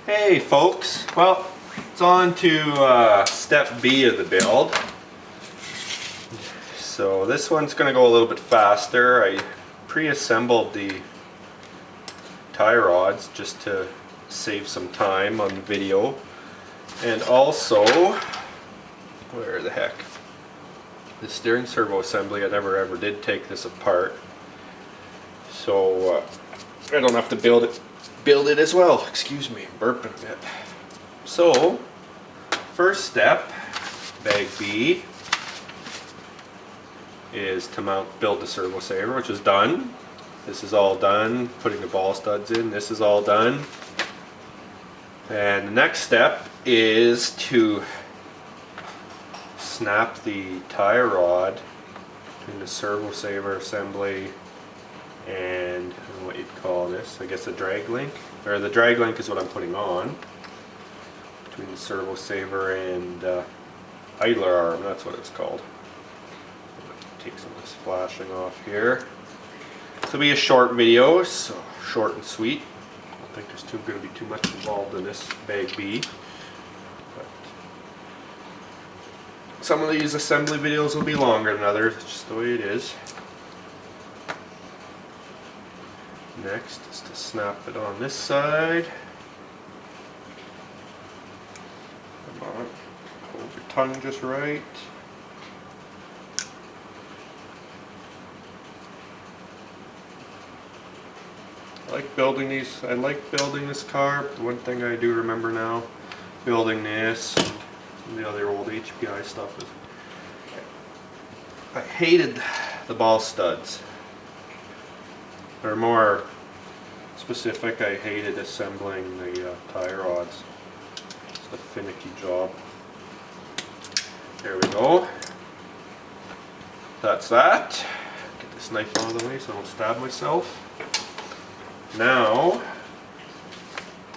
Hey folks, well, it's on to step B of the build. So this one's going to go a little bit faster. I pre-assembled the tie rods just to save some time on the video. And also, where the heck, the steering servo assembly, I never ever did take this apart. So I don't have to build it as well. Excuse me, I'm burping a bit. So, first step, bag B, is to build the servo saver, which is done. This is all done. Putting the ball studs in, this is all done. And the next step is to snap the tie rod between the servo saver assembly and what you'd call this, I guess a drag link, or the drag link is what I'm putting on between the servo saver and idler arm, that's what it's called. Take some of this flashing off here. This will be a short video, so short and sweet. I don't think there's going to be too much involved in this bag B. But some of these assembly videos will be longer than others, it's just the way it is. Next is to snap it on this side. Come on, hold your tongue just right. I like building these. I like building this car. The one thing I do remember now, building this and the other old HPI stuff, is I hated the ball studs. Or more specific, I hated assembling the tie rods. It's a finicky job. There we go. That's that. Get this knife out of the way so I don't stab myself. Now,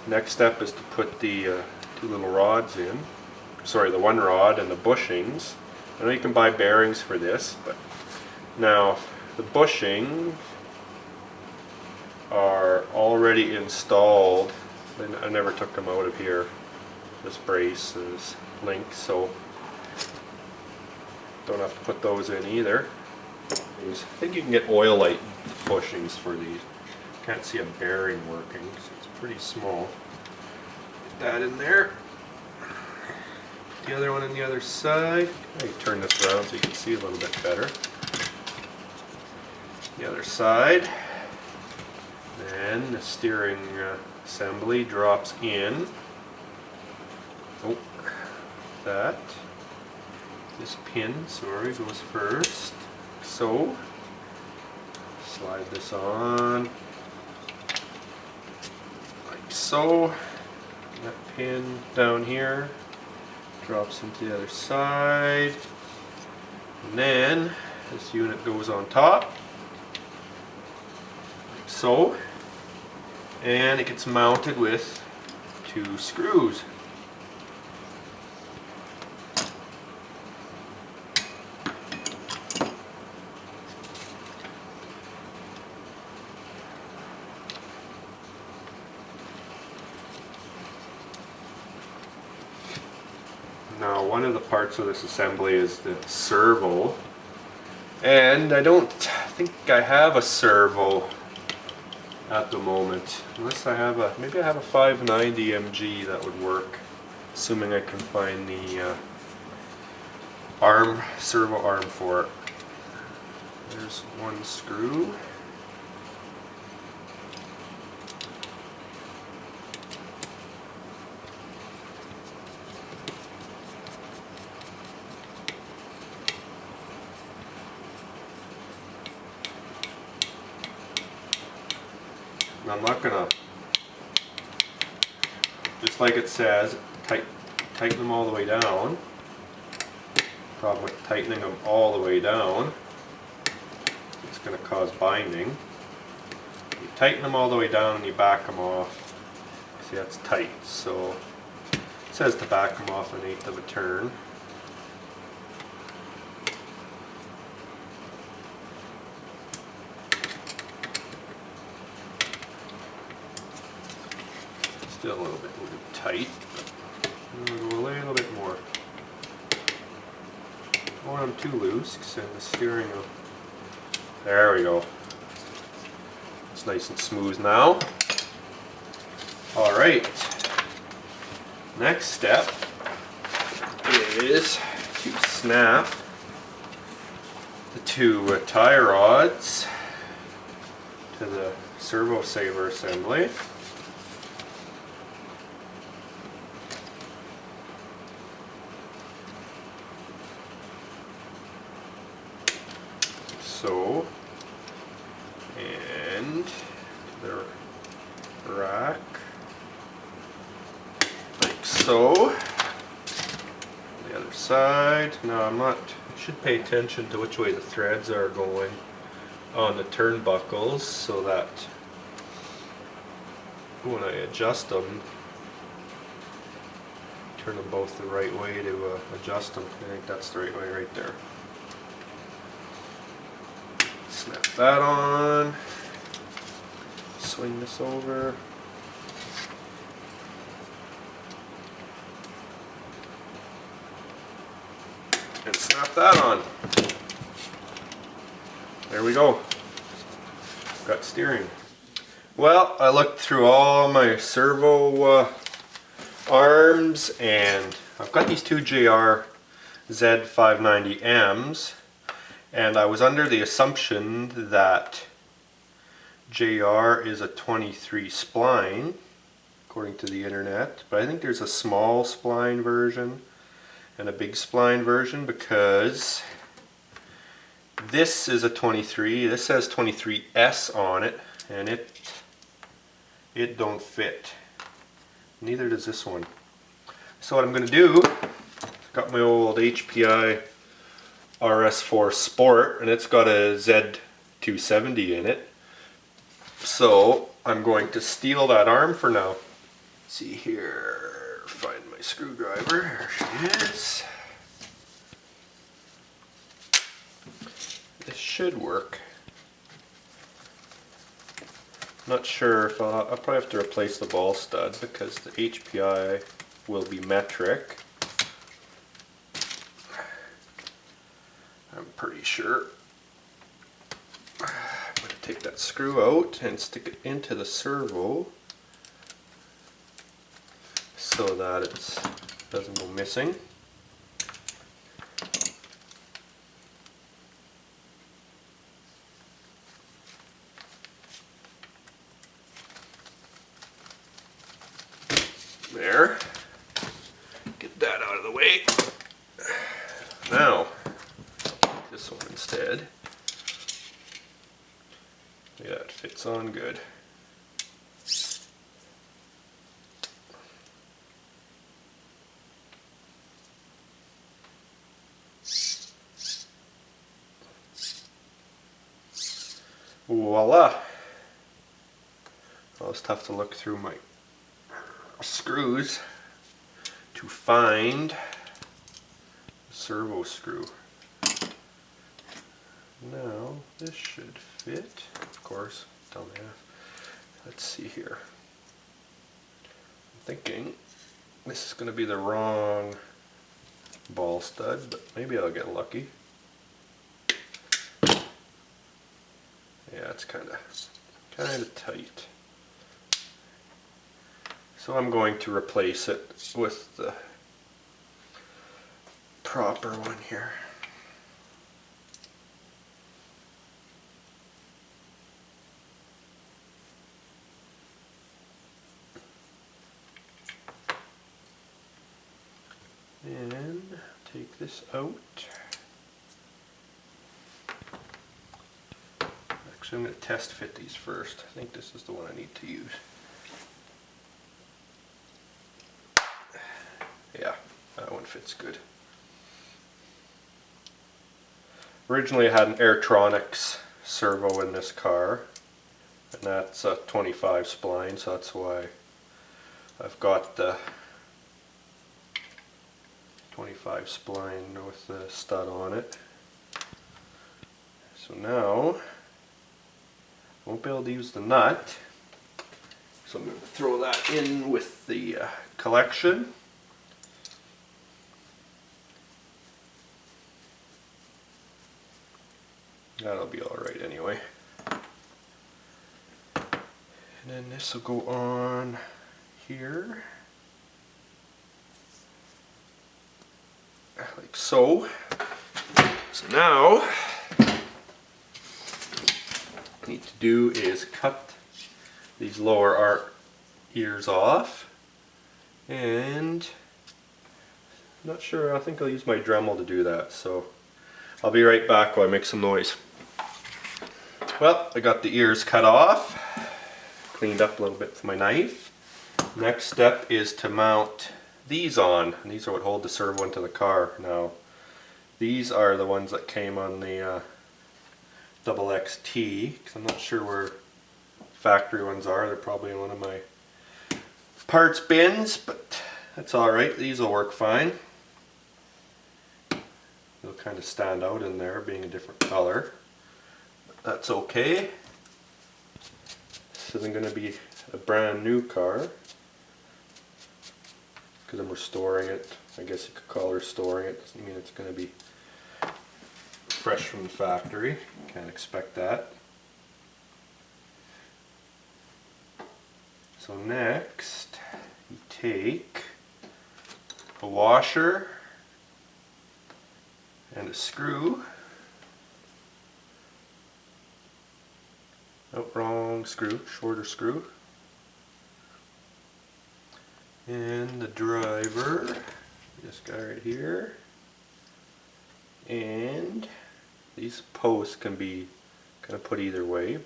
next step is to put the two little rods in. Sorry, the one rod and the bushings. I know you can buy bearings for this, but now the bushings are already installed. I never took them out of here. This brace is linked, so don't have to put those in either. I think you can get oil light bushings for these. Can't see a bearing working, so it's pretty small. Get that in there. The other one on the other side. I can turn this around so you can see a little bit better. The other side. Then the steering assembly drops in. Oh, that. This pin, sorry, goes first. So, slide this on. Like so. That pin down here drops into the other side. And then this unit goes on top. Like so. And it gets mounted with two screws. Now, one of the parts of this assembly is the servo, and I don't think I have a servo at the moment, unless I have maybe I have a 590 MG that would work, assuming I can find the servo arm for it. There's one screw. I'm not gonna, just like it says, tighten them all the way down. Problem with tightening them all the way down, it's going to cause binding. You tighten them all the way down and you back them off. See, that's tight, so it says to back them off 1/8 of a turn. Still a little bit tight, but I'm going to go a little bit more. I don't want them too loose because then the steering will... There we go. It's nice and smooth now. Alright. Next step is to snap the two tie rods to the servo saver assembly. So, and the rack, like so. The other side. Now I'm not, I should pay attention to which way the threads are going on the turnbuckles so that when I adjust them, turn them both the right way to adjust them. I think that's the right way right there. Snap that on, swing this over, and snap that on. There we go. Got steering. Well, I looked through all my servo arms, and I've got these two JR Z590Ms. And I was under the assumption that JR is a 23 spline, according to the internet. But I think there's a small spline version and a big spline version, because this is a 23. This says 23S on it, and it don't fit. Neither does this one. So what I'm going to do, got my old HPI RS4 Sport, and it's got a Z270 in it. So I'm going to steal that arm for now. Let's see here, find my screwdriver. There she is. This should work. Not sure if I'll probably have to replace the ball stud because the HPI will be metric. I'm pretty sure. I'm going to take that screw out and stick it into the servo so that it doesn't go missing. There. Get that out of the way. Now, this one instead. Yeah, it fits on good. Voila! Well, it's tough to look through my screws to find the servo screw. Now this should fit, of course, dumbass. Let's see here. I'm thinking this is going to be the wrong ball stud, but maybe I'll get lucky. Yeah, it's kind of tight. So I'm going to replace it with the proper one here. And take this out. Actually, I'm going to test fit these first. I think this is the one I need to use. Yeah, that one fits good. Originally I had an Airtronics servo in this car, and that's a 25 spline, so that's why I've got the 25 spline with the stud on it. So now I won't be able to use the nut, So I'm going to throw that in with the collection. That'll be alright anyway. And then this will go on here. Like so. So now, what I need to do is cut these lower ears off. And I'm not sure, I think I'll use my Dremel to do that. So I'll be right back while I make some noise. Well, I got the ears cut off, cleaned up a little bit with my knife. Next step is to mount these on, and these are what hold the servo into the car. Now, these are the ones that came on the double XT, because I'm not sure where factory ones are. They're probably in one of my parts bins, but that's alright. These will work fine. They'll kind of stand out in there being a different color. That's okay. This isn't going to be a brand new car because I'm restoring it. I guess you could call it restoring it. Doesn't mean it's going to be fresh from the factory. Can't expect that. So next, you take a washer and a screw. Oh, wrong screw, shorter screw. And the driver, this guy right here. And these posts can be kind of put either way.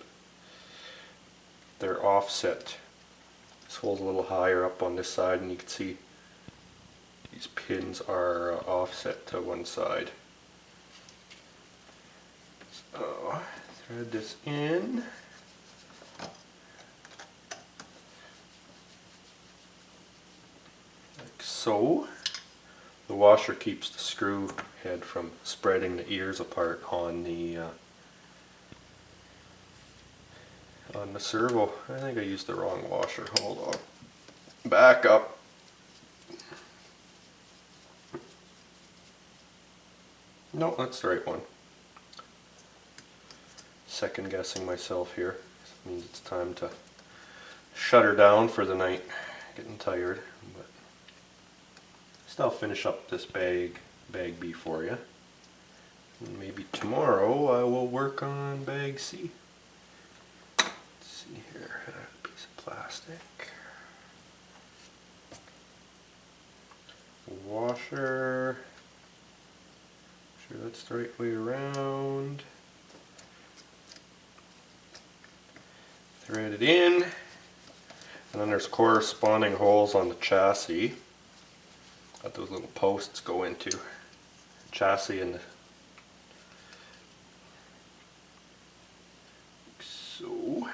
They're offset. This hole's a little higher up on this side, and you can see these pins are offset to one side. So, thread this in. Like so. The washer keeps the screw head from spreading the ears apart on the servo. I think I used the wrong washer. Hold on. Back up. No, that's the right one. Second guessing myself here. This means it's time to shut her down for the night. Getting tired, but still finish up this bag B for you. And maybe tomorrow I will work on bag C. Let's see here, a piece of plastic. Washer. Sure that's the right way around. Thread it in, and then there's corresponding holes on the chassis that those little posts go into. The chassis and the so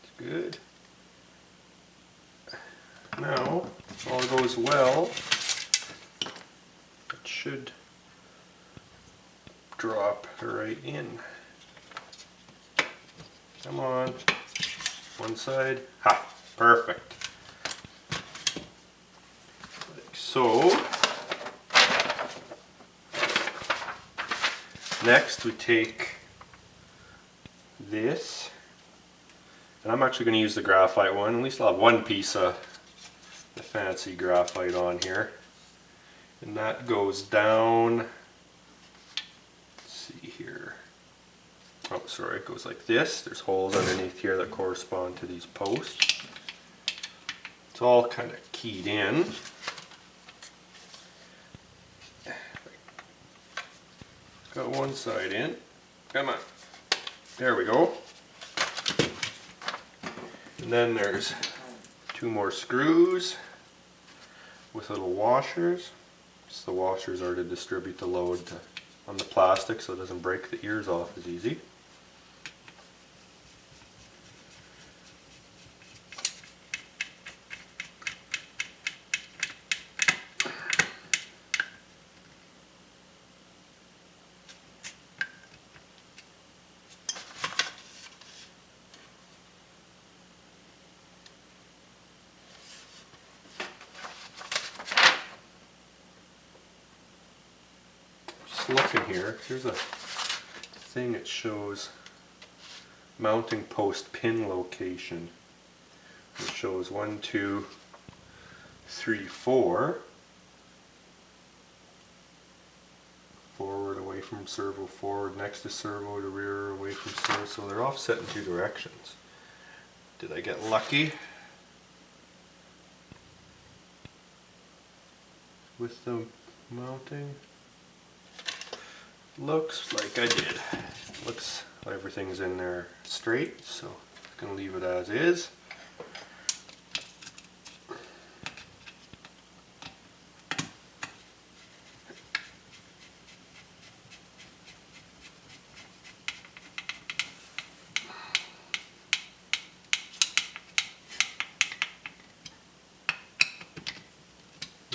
it's good. Now, if all goes well, it should drop right in. Come on. One side. Ha! Perfect. Like so. Next we take this. And I'm actually going to use the graphite one. At least I'll have one piece of the fancy graphite on here. And that goes down. Let's see here. Oh, sorry, it goes like this. There's holes underneath here that correspond to these posts. It's all kind of keyed in. Got one side in. Come on. There we go. And then there's two more screws with little washers. So the washers are to distribute the load on the plastic so it doesn't break the ears off as easy. looking here. There's a thing that shows mounting post pin location. It shows 1, 2, 3, 4. Forward, away from servo, forward, next to servo, to rear, away from servo. So they're offset in 2 directions. Did I get lucky with the mounting? Looks like I did. Looks like everything's in there straight, so I'm going to leave it as is.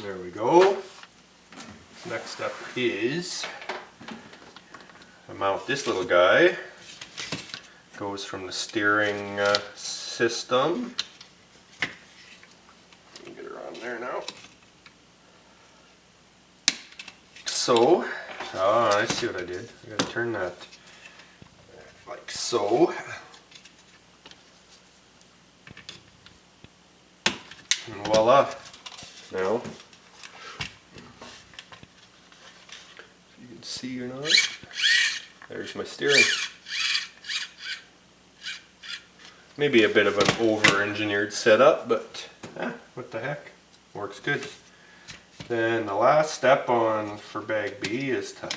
There we go. Next step is I mount this little guy. Goes from the steering system. Get her on there now. So, I see what I did. I gotta turn that like so. And voila. Now, if you can see or not, there's my steering. Maybe a bit of an over-engineered setup, but what the heck, works good. Then the last step for bag B is to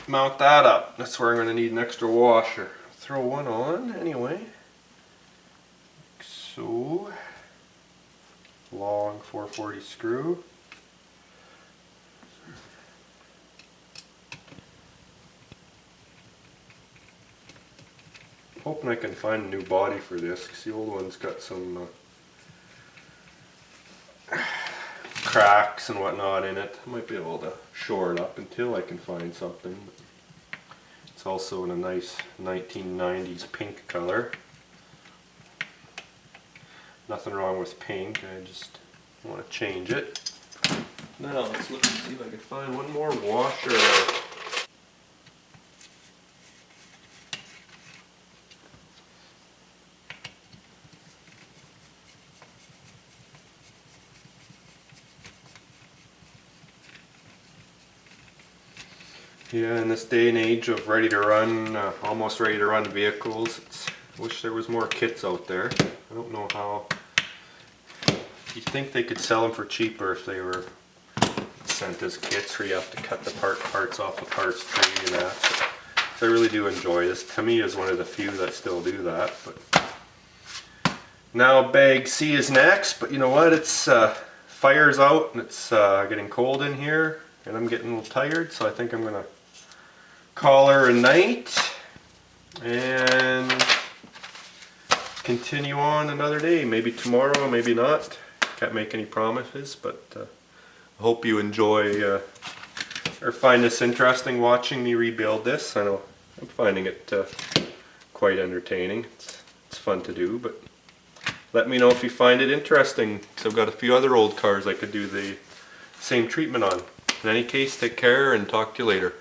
mount that up. That's where I'm going to need an extra washer. Throw one on anyway. So, long 440 screw. Hoping I can find a new body for this, because the old one's got some cracks and whatnot in it. I might be able to shore it up until I can find something. It's also in a nice 1990s pink color. Nothing wrong with pink, I just want to change it. Now let's look and see if I can find one more washer. Yeah, in this day and age of ready to run, almost ready to run vehicles, I wish there was more kits out there. I don't know how. You'd think they could sell them for cheaper if they were sent as kits where you have to cut the parts off the parts tree and that. So I really do enjoy this. To me, is one of the few that still do that. But now bag C is next, but you know what? It's fire's out and it's getting cold in here, and I'm getting a little tired, so I think I'm gonna call her a night and continue on another day. Maybe tomorrow, maybe not. Can't make any promises, but I hope you enjoy or find this interesting watching me rebuild this. I know I'm finding it quite entertaining. It's fun to do, but let me know if you find it interesting, because I've got a few other old cars I could do the same treatment on. In any case, take care and talk to you later.